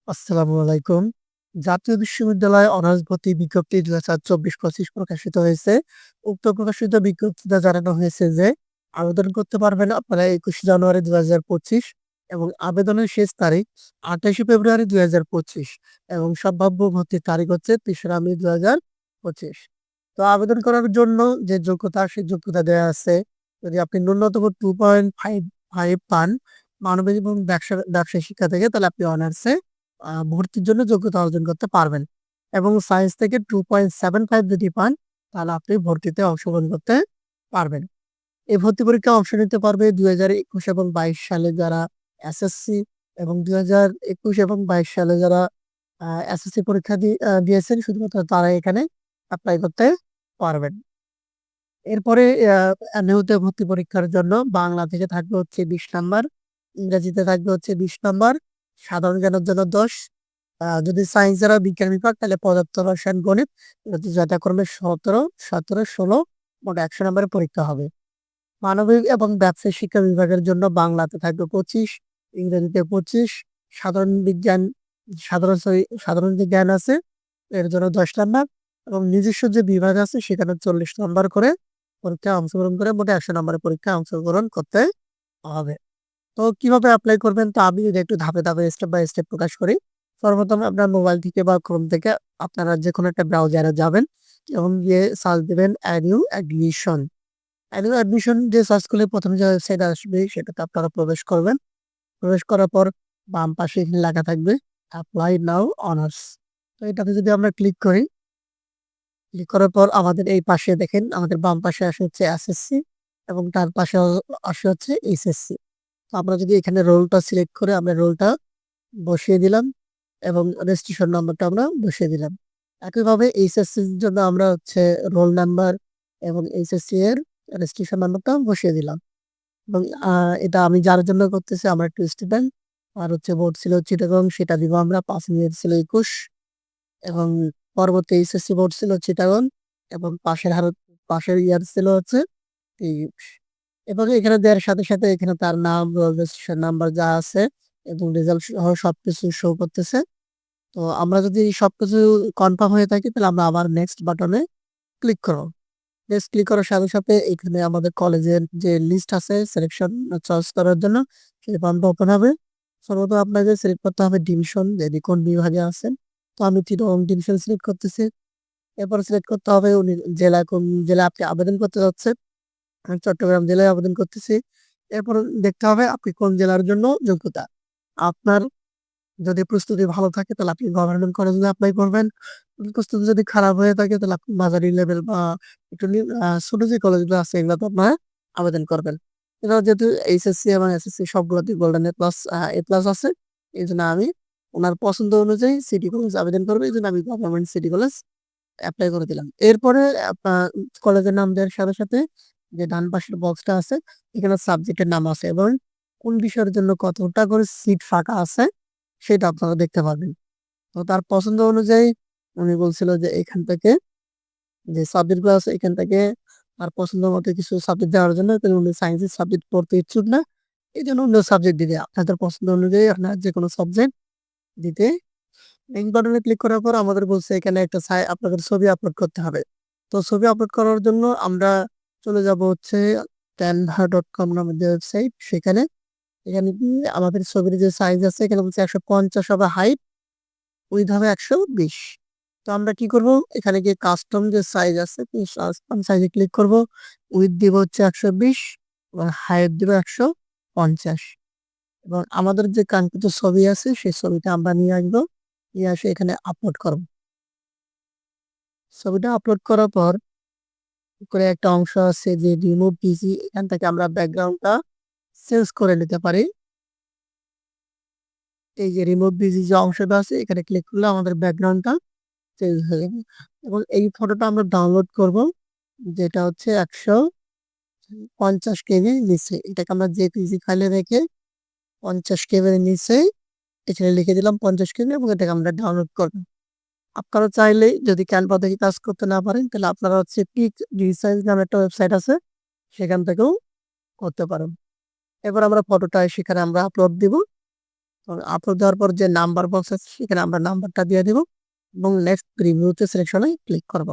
আসসালামু আলাইকুম। জাতীয় বিশ্ববিদ্যালয় অনার্স ভর্তি বিজ্ঞপ্তি ২০২৪-২৫ প্রকাশিত হয়েছে। উক্ত প্রকাশিত বিজ্ঞপ্তিতে জানানো হয়েছে যে, আবেদন করতে পারবেন আপনারা ২১ জানুয়ারি ২০২৫ এবং আবেদনের শেষ তারিখ ২৮শে ফেব্রুয়ারি ২০২৫ এবং সম্ভাব্য ভর্তির তারিখ হচ্ছে ৩রা মে ২০২৫। তো আবেদন করার জন্য যে যোগ্যতা, সেই যোগ্যতা দেয়া আছে। যদি আপনি ন্যূনতম 2.55 পান মানবিক এবং ব্যবসায় শিক্ষা থেকে, তাহলে আপনি অনার্সে ভর্তির জন্য যোগ্যতা অর্জন করতে পারবেন এবং সায়েন্স থেকে 2.75 যদি পান, তাহলে আপনি ভর্তিতে অংশগ্রহণ করতে পারবেন। এই ভর্তি পরীক্ষায় অংশ নিতে পারবে ২০২১ এবং ২২ সালে যারা এসএসসি এবং ২০২১ এবং ২২ সালে যারা এসএসসি পরীক্ষা দিয়েছেন, শুধুমাত্র তারাই এখানে এপ্লাই করতে পারবেন। এরপরে নিয়মিত ভর্তি পরীক্ষার জন্য বাংলা থেকে থাকবে হচ্ছে ২০ নাম্বার, ইংরেজিতে থাকবে হচ্ছে ২০ নাম্বার, সাধারণ জ্ঞানের জন্য ১০, যদি সায়েন্স যারা বিজ্ঞান বিভাগ তাহলে পদার্থ রসায়ন গণিত যথাক্রমে ১৭, ১৭, ১৬ মোট ১০০ নাম্বারের পরীক্ষা হবে। মানবিক এবং ব্যবসায় শিক্ষা বিভাগের জন্য বাংলাতে থাকবে ২৫, ইংরেজিতে ২৫, সাধারণ বিজ্ঞান সাধারণ যে জ্ঞান আছে এর জন্য ১০ নাম্বার এবং নিজস্ব যে বিভাগ আছে সেখানে ৪০ নাম্বার করে পরীক্ষায় অংশগ্রহণ করে মোট ১০০ নাম্বারের পরীক্ষায় অংশগ্রহণ করতে হবে। তো কিভাবে এপ্লাই করবেন? তো আমি যদি একটু ধাপে, ধাপে স্টেপ বাই স্টেপ প্রকাশ করি। সর্বপ্রথম আপনার মোবাইল থেকে বা Chrome থেকে আপনারা যেকোনো একটা ব্রাউজারে যাবেন এবং গিয়ে সার্চ দিবেন অ্যানিউ অ্যাডমিশন। অ্যানিউ অ্যাডমিশন দিয়ে সার্চ করলে ১ম যে ওয়েবসাইট আসবে সেটাতে আপনারা প্রবেশ করবেন। প্রবেশ করার পর বাম পাশে এখানে লেখা থাকবে এপ্লাই নাও অনার্স। তো এটাতে যদি আমরা ক্লিক করি, ক্লিক করার পর আমাদের এই পাশে দেখেন আমাদের বাম পাশে আসে হচ্ছে এসএসসি এবং তার পাশে আসে হচ্ছে এইচএসসি। তো আমরা যদি এখানে রোলটা সিলেক্ট করে আমরা রোলটা বসিয়ে দিলাম এবং রেজিস্ট্রেশন নাম্বারটা আমরা বসিয়ে দিলাম। একইভাবে এইচএসসির জন্য আমরা হচ্ছে রোল নাম্বার এবং এইচএসসি এর রেজিস্ট্রেশন নাম্বারটা বসিয়ে দিলাম এবং এটা আমি যার জন্য করতেছি আমার একটা স্টুডেন্ট। আর হচ্ছে বোর্ড ছিল চিটাগং, সেটা দিব আমরা। পাসিং ইয়ার ছিল ২১ এবং পরবর্তী এইচএসসি বোর্ড ছিল চিটাগং এবং পাশের ইয়ার ছিল হচ্ছে ২৩ এবং এখানে দেওয়ার সাথে, সাথে এখানে তার নাম, রেজিস্ট্রেশন নাম্বার যা আছে এবং রেজাল্ট সহ সবকিছু শো করতেছে। তো আমরা যদি সবকিছু কনফার্ম হয়ে থাকি তাহলে আমরা আবার নেক্সট বাটনে ক্লিক করব। নেক্সট ক্লিক করার সাথে, সাথে এখানে আমাদের কলেজের যে লিস্ট আছে সিলেকশন চয়েস করার জন্য সেই ফর্মটা ওপেন হবে। সর্বপ্রথম আপনাকে সিলেক্ট করতে হবে ডিভিশন, যে আপনি কোন বিভাগে আছেন। তো আমি চিটাগং ডিভিশন সিলেক্ট করতেছি। এরপর সিলেক্ট করতে হবে কোন জেলায় আপনি আবেদন করতে যাচ্ছেন। আমি চট্টগ্রাম জেলায় আবেদন করতেছি। এরপর দেখতে হবে আপনি কোন জেলার জন্য যোগ্যতা। আপনার যদি প্রস্তুতি ভালো থাকে তাহলে আপনি গভর্নমেন্ট কলেজে এপ্লাই করবেন। প্রস্তুতি যদি খারাপ হয়ে থাকে তাহলে আপনি মাঝারি লেভেল বা একটু ছোট যে কলেজগুলো আছে এগুলাতে আপনারা আবেদন করবেন। এবার যেহেতু এইচএসসি এবং এসএসসি সবগুলোতেই গোল্ডেন এ প্লাস আছে। এজন্য আমি উনার পছন্দ অনুযায়ী সিটি কলেজ আবেদন করব। এজন্য আমি গভর্নমেন্ট সিটি কলেজ এপ্লাই করে দিলাম। এরপরে আপনার কলেজের নাম দেওয়ার সাথে, সাথে যে ডান পাশের বক্সটা আছে এখানে সাবজেক্টের নাম আছে এবং কোন বিষয়ের জন্য কতটা করে সিট ফাঁকা আছে সেটা আপনারা দেখতে পারবেন। তো তার পছন্দ অনুযায়ী উনি বলছিল যে এখান থেকে যে সাবজেক্ট গুলো আছে এখান থেকে তার পছন্দ মতো কিছু সাবজেক্ট দেওয়ার জন্য, কিন্তু উনি সায়েন্সের সাবজেক্ট পড়তে ইচ্ছুক না। এজন্য অন্য সাবজেক্ট দিবে। আপনাদের পছন্দ অনুযায়ী আপনারা যেকোনো সাবজেক্ট দিতে নেক্সট বাটনে ক্লিক করার পর আমাদের বলছে এখানে একটা আপনাদের ছবি আপলোড করতে হবে। তো ছবি আপলোড করার জন্য আমরা চলে যাব হচ্ছে canva.com নামের যে ওয়েবসাইট সেখানে। এখানে গিয়ে আমাদের ছবির যে সাইজ আছে এখানে বলছে ১৫০ হবে হাইট, উইডথ হবে ১২০। তো আমরা কি করব? এখানে গিয়ে কাস্টম যে সাইজ আছে এই কাস্টম সাইজে ক্লিক করব। উইডথ দিব হচ্ছে ১২০ এবং হাইট দিব ১৫০ এবং আমাদের যে কাঙ্ক্ষিত ছবি আছে সেই ছবিটা আমরা নিয়ে আসবো। নিয়ে এসে এখানে আপলোড করব। ছবিটা আপলোড করার পর উপরে একটা অংশ আছে যে রিমুভ ডিজি, এখান থেকে আমরা ব্যাকগ্রাউন্ডটা চেঞ্জ করে নিতে পারি। এই যে রিমুভ ডিজি যে অংশটা আছে এখানে ক্লিক করলে আমাদের ব্যাকগ্রাউন্ডটা চেঞ্জ হয়ে যাবে এবং এই ফটোটা আমরা ডাউনলোড করব, যেটা হচ্ছে ১৫০ কেবির নিচে। এটাকে আমরা জেপিজি ফাইলে রেখে ৫০ কেবির নিচে এখানে লিখে দিলাম ৫০ কেবি এবং এটাকে আমরা ডাউনলোড করব। আপনারা চাইলে যদি ক্যানভা দেখে কাজ করতে না পারেন তাহলে আপনারা হচ্ছে পিক রিসাইজ নামে একটা ওয়েবসাইট আছে সেখান থেকেও করতে পারেন। এবার আমরা ফটোটা সেখানে আমরা আপলোড দিব। আপলোড দেওয়ার পর যে নাম্বার বক্স আছে সেখানে আমরা নাম্বারটা দিয়ে দিব এবং নেক্সট প্রিভিউতে সিলেকশনে ক্লিক করব।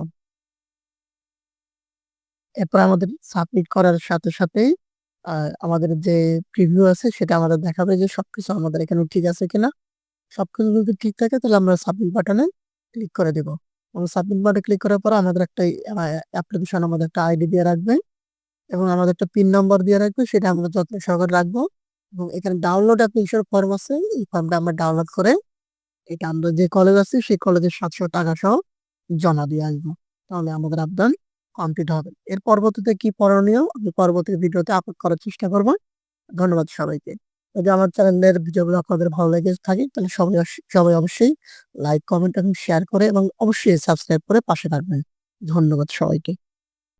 এরপর আমাদের সাবমিট করার সাথে সাথেই আ আমাদের যে প্রিভিউ আছে সেটা আমাদের দেখাবে যে সবকিছু আমাদের এখানে ঠিক আছে কিনা। সবকিছু যদি ঠিক থাকে তাহলে আমরা সাবমিট বাটনে ক্লিক করে দিব। এবং সাবমিট বাটনে ক্লিক করার পর আমাদের একটা অ্যাপ্লিকেশন আমাদের একটা আইডি দিয়ে রাখবে এবং আমাদের একটা পিন নম্বর দিয়ে রাখবে সেটা আমরা যত্ন সহকারে রাখবো। এবং এখানে ডাউনলোড অ্যাপ্লিকেশন ফর্ম আছে। এই ফর্মটা আমরা ডাউনলোড করে এটা আমরা যে কলেজ আছে সেই কলেজের ৳৭০০ সহ জমা দিয়ে আসবো। তাহলে আমাদের আবেদন কমপ্লিট হবে। এর পরবর্তীতে কি করণীয় আমি পরবর্তী ভিডিওতে আপলোড করার চেষ্টা করব। ধন্যবাদ সবাইকে। যদি আমার চ্যানেলের ভিডিওগুলো আপনাদের ভালো লেগে থাকে তাহলে সবাই অবশ্যই লাইক, কমেন্ট এবং শেয়ার করে এবং অবশ্যই সাবস্ক্রাইব করে পাশে থাকবেন। ধন্যবাদ সবাইকে।